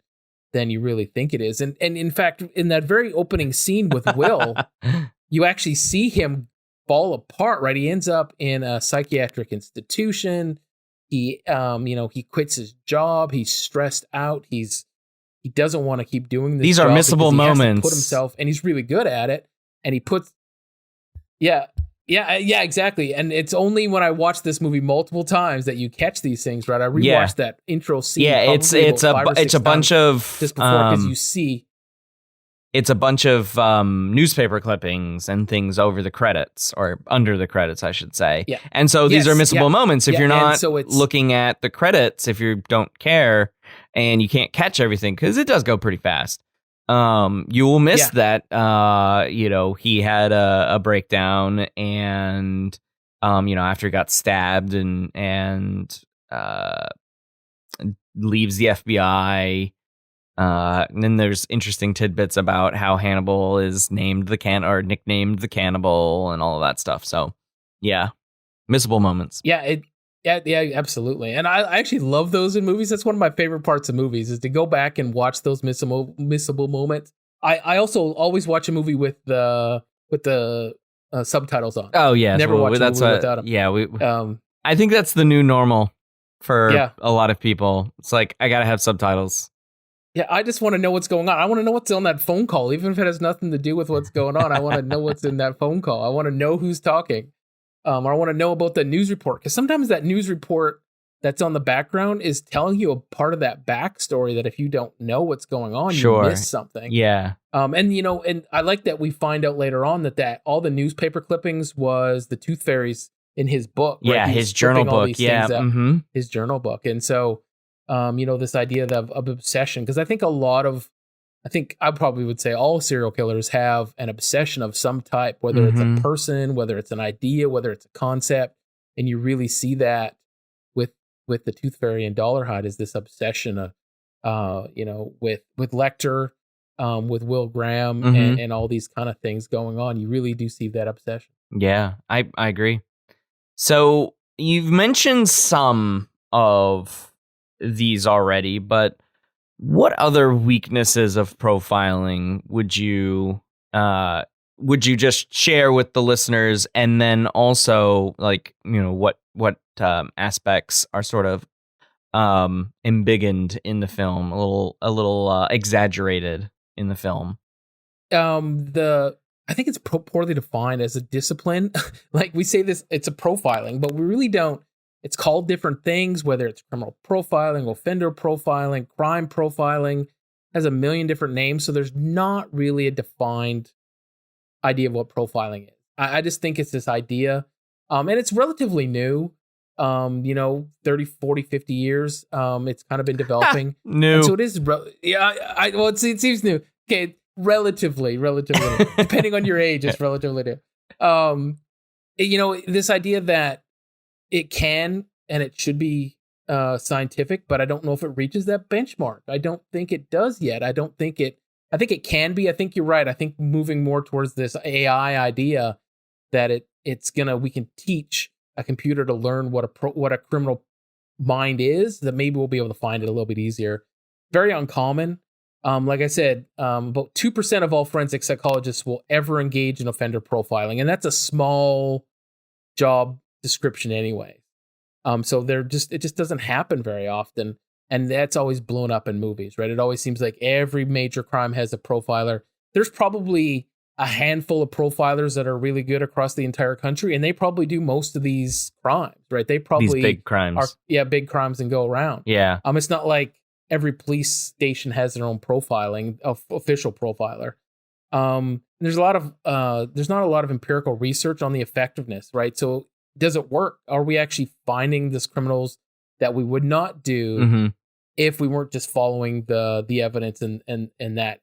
you really think it is. And in fact, in that very opening scene with Will, you actually see him fall apart. Right, he ends up in a psychiatric institution. He, he quits his job. He's stressed out. He doesn't want to keep doing this. These are missable moments. Put himself, and he's really good at it. And he puts, yeah, exactly. And it's only when I watch this movie multiple times that you catch these things, right? I rewatched that intro scene. Yeah, it's a bunch of just before, because you see. It's a bunch of newspaper clippings and things over the credits, or under the credits, I should say. Yeah. And so these are missable moments. If you're not looking at the credits, if you don't care and you can't catch everything, because it does go pretty fast, you will miss that, he had a breakdown and, after he got stabbed and leaves the FBI. And then there's interesting tidbits about how Hannibal is nicknamed the cannibal and all of that stuff. So, yeah, missable moments. Yeah, absolutely. And I actually love those in movies. That's one of my favorite parts of movies, is to go back and watch those missable moments. I also always watch a movie with the subtitles on. Oh yeah, never watch a movie without them. Yeah, I think that's the new normal for a lot of people. It's like, I gotta have subtitles. Yeah, I just want to know what's going on. I want to know what's on that phone call, even if it has nothing to do with what's going on. I want to know what's in that phone call. I want to know who's talking. I want to know about the news report, because sometimes that news report that's on the background is telling you a part of that backstory that if you don't know what's going on, you miss something. Yeah. And I like that we find out later on that all the newspaper clippings was the Tooth Fairy's in his book. Right? Yeah, his journal book. Yeah. Mm-hmm. His journal book. And so, this idea of obsession, because I think I probably would say all serial killers have an obsession of some type, whether it's a person, whether it's an idea, whether it's a concept. And you really see that with the Tooth Fairy and Dollarhide, is this obsession of, with Lecter, with Will Graham and all these kind of things going on. You really do see that obsession. Yeah, I agree. So you've mentioned some of these already, but what other weaknesses of profiling would you just share with the listeners? And then also, what aspects are sort of embiggened in the film, a little exaggerated in the film? I think it's poorly defined as a discipline. Like, we say this, it's a profiling, but we really don't. It's called different things, whether it's criminal profiling, offender profiling, crime profiling, has a million different names. So there's not really a defined idea of what profiling is. I just think it's this idea, and it's relatively new, 30, 40, 50 years. It's kind of been developing. New. And so it is, it seems new. Okay, relatively new. Depending on your age, it's relatively new. This idea that it can and it should be scientific, but I don't know if it reaches that benchmark. I don't think it does yet. I think it can be. I think you're right. I think moving more towards this AI idea that we can teach a computer to learn what a criminal mind is, that maybe we'll be able to find it a little bit easier. Very uncommon. Like I said, about 2% of all forensic psychologists will ever engage in offender profiling, and that's a small job description anyway. So it just doesn't happen very often, and that's always blown up in movies, right? It always seems like every major crime has a profiler. There's probably a handful of profilers that are really good across the entire country, and they probably do most of these crimes, right? They probably these big crimes, big crimes and go around. Yeah. It's not like every police station has their own profiling, official profiler. There's not a lot of empirical research on the effectiveness, right? So does it work? Are we actually finding these criminals that we would not do if we weren't just following the evidence and that?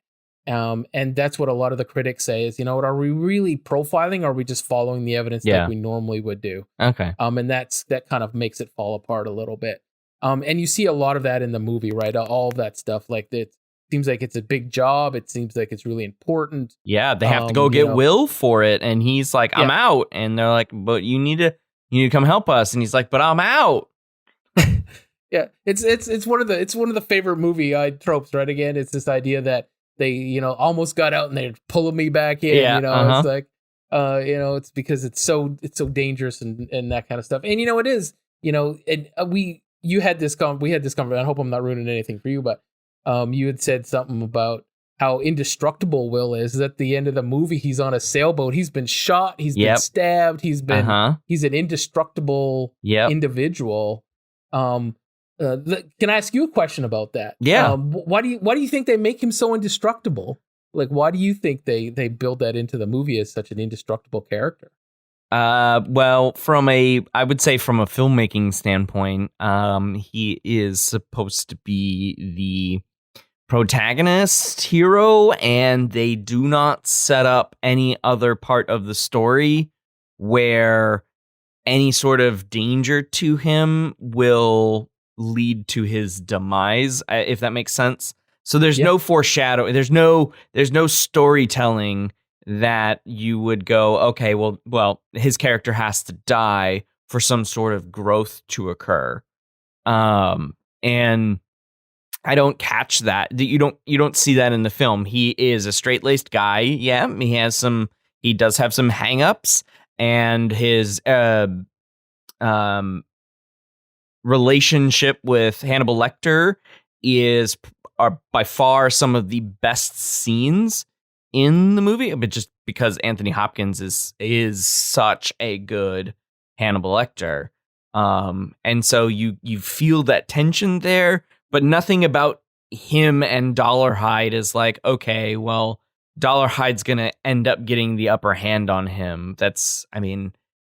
And that's what a lot of the critics say is, are we really profiling? Or are we just following the evidence like we normally would do? Okay. And that kind of makes it fall apart a little bit. And you see a lot of that in the movie, right? All of that stuff, like that, seems like it's a big job. It seems like it's really important. Yeah, they have to go get Will for it, and he's like, "I'm out," and they're like, "But you need to come help us," and he's like, "But I'm out." Yeah, it's one of the favorite movie tropes, right? Again, it's this idea that they almost got out and they're pulling me back in. It's like it's because it's so dangerous and that kind of stuff. And it is and we had this conversation. I hope I'm not ruining anything for you, but you had said something about how indestructible Will is. At the end of the movie, he's on a sailboat. He's been shot. He's been stabbed. He's an indestructible individual. Can I ask you a question about that? Yeah. Why do you think they make him so indestructible? Like, why do you think they build that into the movie as such an indestructible character? Well, I would say from a filmmaking standpoint, he is supposed to be the protagonist hero, and they do not set up any other part of the story where any sort of danger to him will lead to his demise, if that makes sense. So there's no foreshadowing. There's no storytelling that you would go, okay, well, his character has to die for some sort of growth to occur. And I don't catch that. You don't see that in the film. He is a straight-laced guy. Yeah, he does have some hang-ups, and his relationship with Hannibal Lecter are by far some of the best scenes in the movie, but just because Anthony Hopkins is such a good Hannibal Lecter. And so you feel that tension there, but nothing about him and Dollarhide is like, okay, well, Dollarhide's going to end up getting the upper hand on him.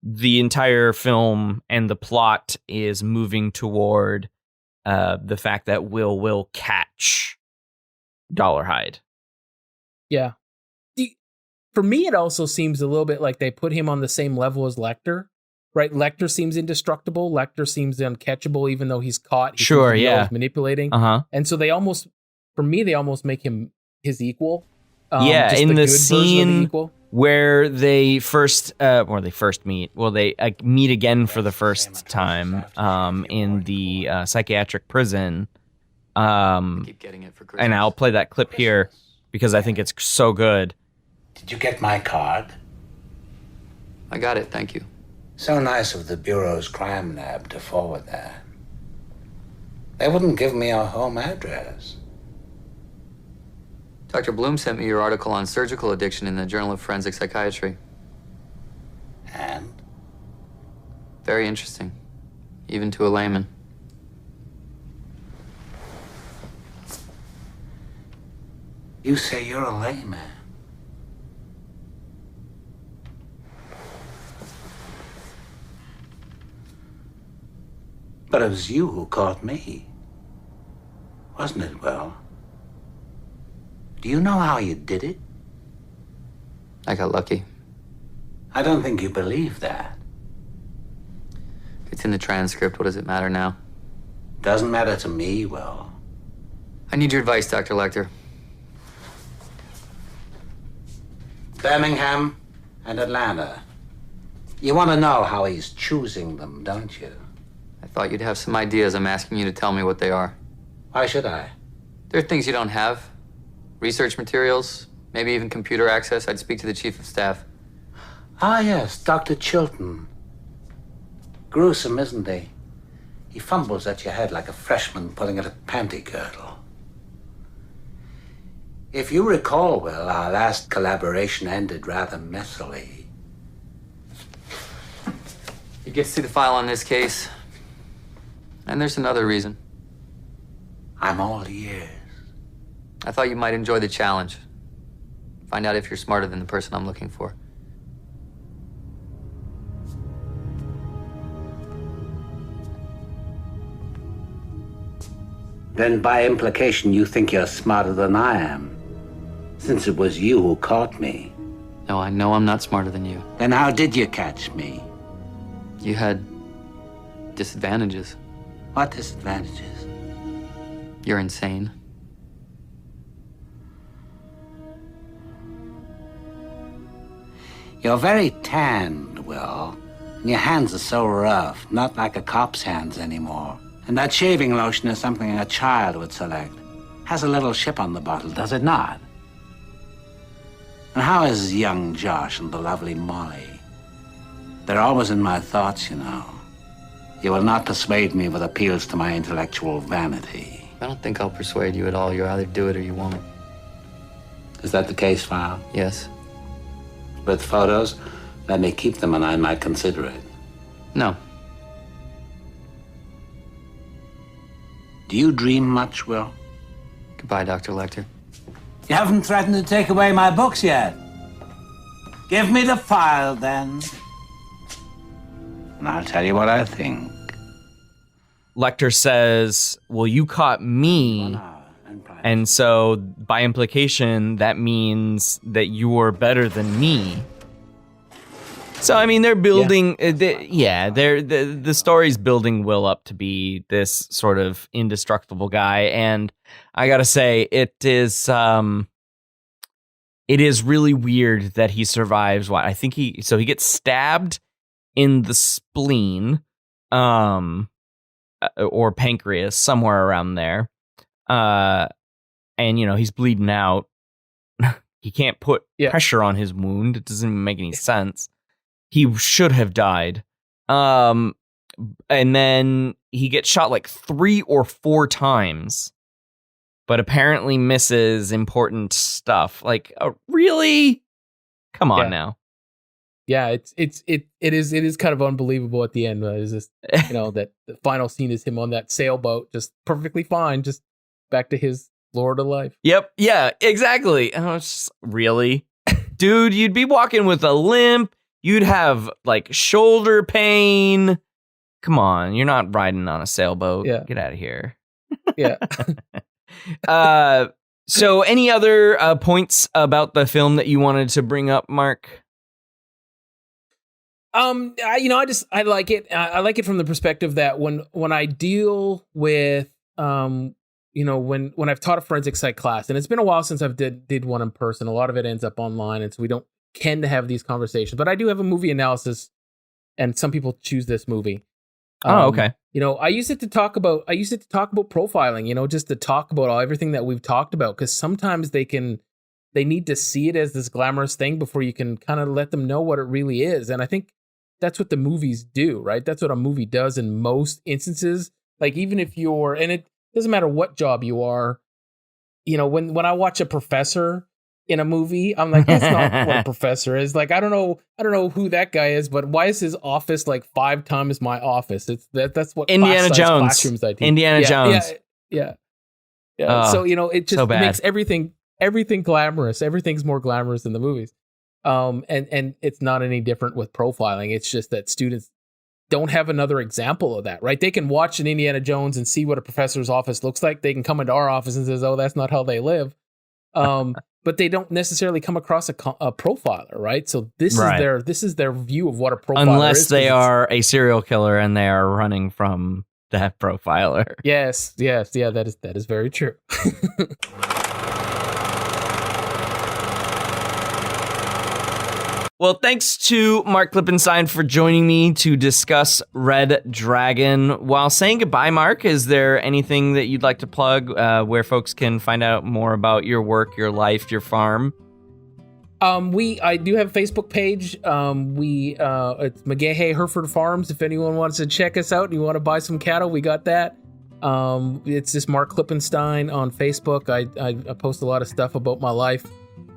The entire film and the plot is moving toward the fact that will catch Dollarhide. Yeah. For me, it also seems a little bit like they put him on the same level as Lecter, right? Lecter seems indestructible. Lecter seems uncatchable, even though he's caught. He's manipulating. And so they almost make him his equal. In the scene where they first meet. Well, they meet again for the first time in the psychiatric prison. Keep getting it for Christmas. And I'll play that clip here because I think it's so good. Did you get my card? I got it, thank you. So nice of the Bureau's crime lab to forward that. They wouldn't give me a home address. Dr. Bloom sent me your article on surgical addiction in the Journal of Forensic Psychiatry. And? Very interesting, even to a layman. You say you're a layman? But it was you who caught me, wasn't it, Will? Do you know how you did it? I got lucky. I don't think you believe that. It's in the transcript. What does it matter now? Doesn't matter to me, Will. I need your advice, Dr. Lecter. Birmingham and Atlanta. You want to know how he's choosing them, don't you? I thought you'd have some ideas. I'm asking you to tell me what they are. Why should I? There are things you don't have. Research materials, maybe even computer access. I'd speak to the chief of staff. Ah, yes, Dr. Chilton. Gruesome, isn't he? He fumbles at your head like a freshman pulling at a panty girdle. If you recall, Will, our last collaboration ended rather messily. You get to see the file on this case. And there's another reason. I'm all ears. I thought you might enjoy the challenge. Find out if you're smarter than the person I'm looking for. Then by implication, you think you're smarter than I am, since it was you who caught me. No, I know I'm not smarter than you. Then how did you catch me? You had disadvantages. What disadvantages? You're insane. You're very tanned, Will. And your hands are so rough, not like a cop's hands anymore. And that shaving lotion is something a child would select. Has a little ship on the bottle, does it not? And how is young Josh and the lovely Molly? They're always in my thoughts, you know. You will not persuade me with appeals to my intellectual vanity. I don't think I'll persuade you at all. You'll either do it or you won't. Is that the case, File? Yes. With photos? Let me keep them and I might consider it. No. Do you dream much, Will? Goodbye, Dr. Lecter. You haven't threatened to take away my books yet. Give me the file, then. And I'll tell you what I think. Lecter says, well, you caught me. And so, by implication, that means that you're better than me. So, I mean, they're building, the story's building Will up to be this sort of indestructible guy. And I gotta say, it is really weird that he survives. What I think he gets stabbed in the spleen, or pancreas, somewhere around there. And, he's bleeding out. He can't put pressure on his wound. It doesn't even make any sense. He should have died. And then he gets shot like 3 or 4 times, but apparently misses important stuff. Like, really? Come on now. Yeah, it is kind of unbelievable at the end. It's just, that the final scene is him on that sailboat, just perfectly fine, just back to his Florida life. Yep. Yeah, exactly. And I was just, really? Dude, you'd be walking with a limp. You'd have like shoulder pain. Come on, you're not riding on a sailboat. Yeah. Get out of here. Yeah. So any other points about the film that you wanted to bring up, Mark? I like it. I like it from the perspective that when I deal with, when I've taught a forensic psych class, and it's been a while since I've did one in person. A lot of it ends up online, and so we don't tend to have these conversations. But I do have a movie analysis, and some people choose this movie. Okay. I use it to talk about profiling. Just to talk about everything that we've talked about, because sometimes they need to see it as this glamorous thing before you can kind of let them know what it really is. And I think that's what the movies do, right? That's what a movie does in most instances. Like, even if and it doesn't matter what job you are, when I watch a professor in a movie, I'm like, that's not what a professor is. Like, I don't know who that guy is, but why is his office like 5 times my office? That's what Indiana Jones classrooms I teach. Indiana Jones. Yeah. So it just makes everything glamorous. Everything's more glamorous in the movies. And it's not any different with profiling. It's just that students don't have another example of that, right? They can watch an Indiana Jones and see what a professor's office looks like. They can come into our office and says, "Oh, that's not how they live." But they don't necessarily come across a profiler, right? So this is their view of what a profiler is. Unless they are a serial killer and they are running from that profiler. Yes, yeah, that is very true. Well, thanks to Marc Klippenstine for joining me to discuss Redragon. While saying goodbye, Mark, is there anything that you'd like to plug where folks can find out more about your work, your life, your farm? I do have a Facebook page. It's McGahey Hereford Farms. If anyone wants to check us out and you want to buy some cattle, we got that. It's just Marc Klippenstine on Facebook. I post a lot of stuff about my life.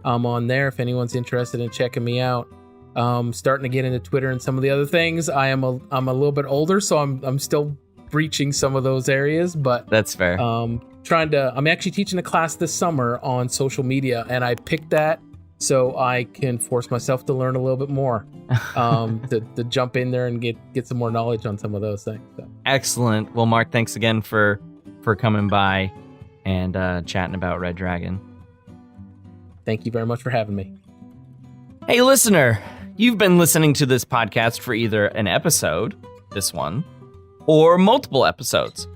On there if anyone's interested in checking me out. Starting to get into Twitter and some of the other things. I'm a little bit older, so I'm still breaching some of those areas, but that's fair. I'm actually teaching a class this summer on social media, and I picked that so I can force myself to learn a little bit more, to jump in there and get some more knowledge on some of those things. So. Excellent. Well, Mark, thanks again for coming by and chatting about Redragon. Thank you very much for having me. Hey, listener, you've been listening to this podcast for either an episode, this one, or multiple episodes.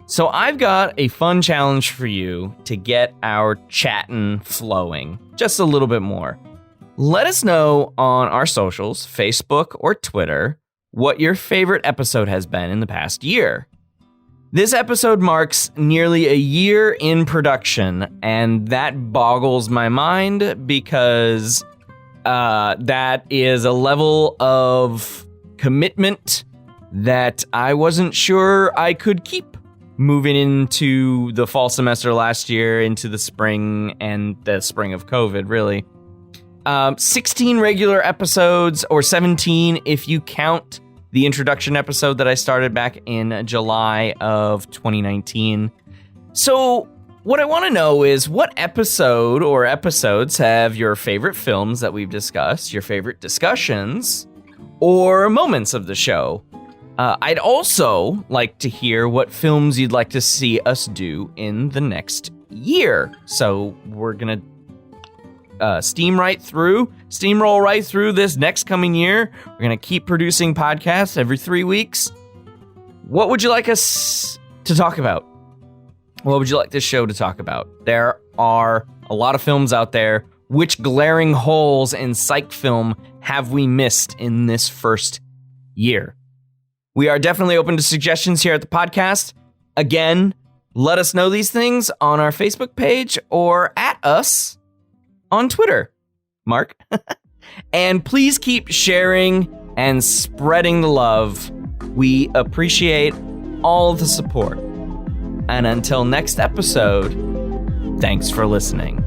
So I've got a fun challenge for you to get our chatting flowing just a little bit more. let us know on our socials, Facebook or Twitter, what your favorite episode has been in the past year. This episode marks nearly a year in production, and that boggles my mind because that is a level of commitment that I wasn't sure I could keep moving into the fall semester last year, into the spring, and the spring of COVID, really. 16 regular episodes, or 17 if you count the introduction episode that I started back in July of 2019. So what I want to know is, what episode or episodes have your favorite films that we've discussed, your favorite discussions, or moments of the show? I'd also like to hear what films you'd like to see us do in the next year. So we're going to steamroll right through this next coming year. We're going to keep producing podcasts every 3 weeks. What would you like us to talk about? What would you like this show to talk about? There are a lot of films out there. Which glaring holes in psych film have we missed in this first year? We are definitely open to suggestions here at the podcast. Again, let us know these things on our Facebook page or at us on Twitter, Mark. And please keep sharing and spreading the love. We appreciate all the support. And until next episode, thanks for listening.